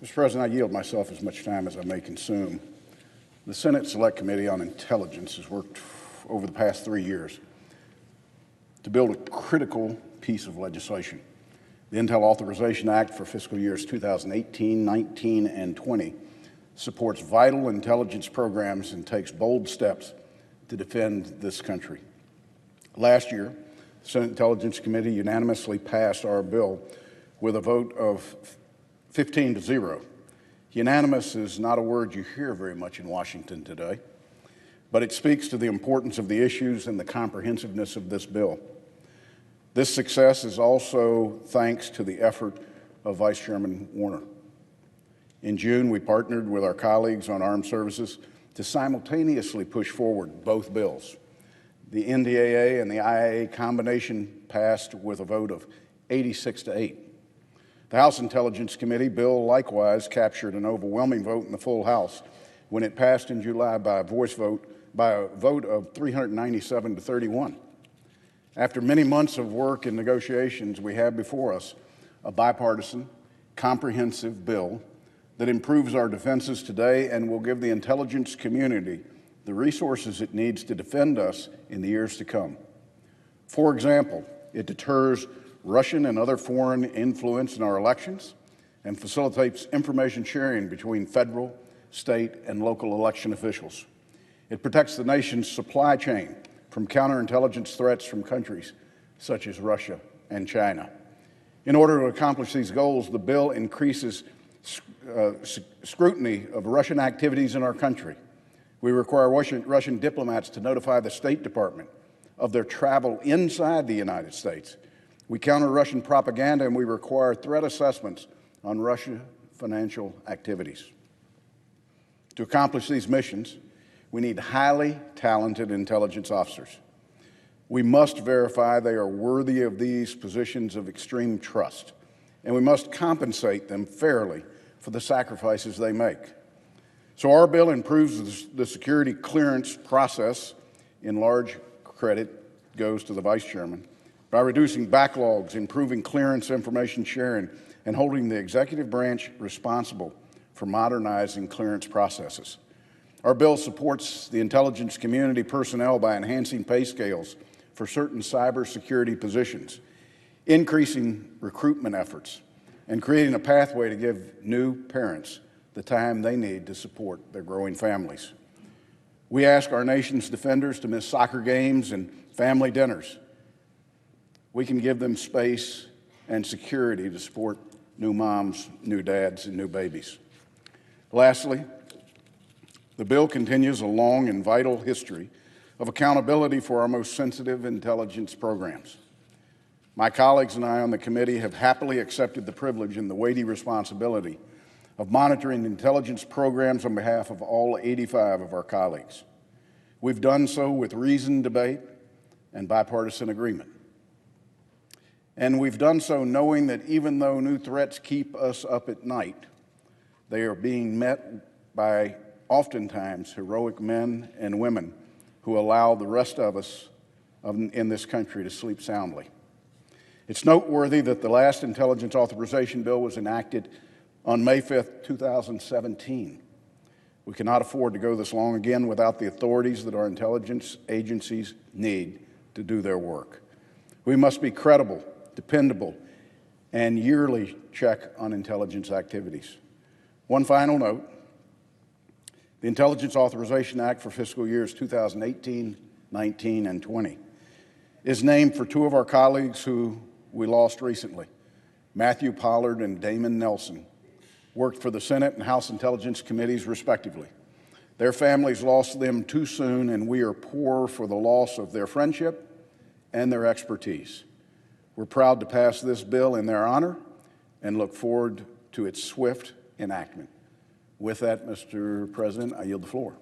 Mr. President, I yield myself as much time as I may consume. The Senate Select Committee on Intelligence has worked over the past 3 years to build a critical piece of legislation. The Intel Authorization Act for fiscal years 2018, 19, and 20 supports vital intelligence programs and takes bold steps to defend this country. Last year, the Senate Intelligence Committee unanimously passed our bill with a vote of 15-0. Unanimous is not a word you hear very much in Washington today, but it speaks to the importance of the issues and the comprehensiveness of this bill. This success is also thanks to the effort of Vice Chairman Warner. In June, we partnered with our colleagues on armed services to simultaneously push forward both bills. The NDAA and the IAA combination passed with a vote of 86-8. The House Intelligence Committee bill likewise captured an overwhelming vote in the full House when it passed in July by a vote of 397-31. After many months of work and negotiations, we have before us a bipartisan, comprehensive bill that improves our defenses today and will give the intelligence community the resources it needs to defend us in the years to come. For example, it deters Russian and other foreign influence in our elections and facilitates information sharing between federal, state, and local election officials. It protects the nation's supply chain from counterintelligence threats from countries such as Russia and China. In order to accomplish these goals, the bill increases scrutiny of Russian activities in our country. We require Russian diplomats to notify the State Department of their travel inside the United States. We counter Russian propaganda, and we require threat assessments on Russian financial activities. To accomplish these missions, we need highly talented intelligence officers. We must verify they are worthy of these positions of extreme trust, and we must compensate them fairly for the sacrifices they make. So our bill improves the security clearance process. In large credit goes to the Vice Chairman, by reducing backlogs, improving clearance information sharing, and holding the executive branch responsible for modernizing clearance processes. Our bill supports the intelligence community personnel by enhancing pay scales for certain cybersecurity positions, increasing recruitment efforts, and creating a pathway to give new parents the time they need to support their growing families. We ask our nation's defenders to miss soccer games and family dinners. We can give them space and security to support new moms, new dads, and new babies. Lastly, the bill continues a long and vital history of accountability for our most sensitive intelligence programs. My colleagues and I on the committee have happily accepted the privilege and the weighty responsibility of monitoring intelligence programs on behalf of all 85 of our colleagues. We've done so with reasoned debate and bipartisan agreement. And we've done so knowing that even though new threats keep us up at night, they are being met by oftentimes heroic men and women who allow the rest of us in this country to sleep soundly. It's noteworthy that the last intelligence authorization bill was enacted on May 5th, 2017. We cannot afford to go this long again without the authorities that our intelligence agencies need to do their work. We must be credible, dependable, and yearly check on intelligence activities. One final note, the Intelligence Authorization Act for fiscal years 2018, 19, and 20 is named for two of our colleagues who we lost recently. Matthew Pollard and Damon Nelson worked for the Senate and House Intelligence Committees respectively. Their families lost them too soon, and we are poor for the loss of their friendship and their expertise. We're proud to pass this bill in their honor and look forward to its swift enactment. With that, Mr. President, I yield the floor.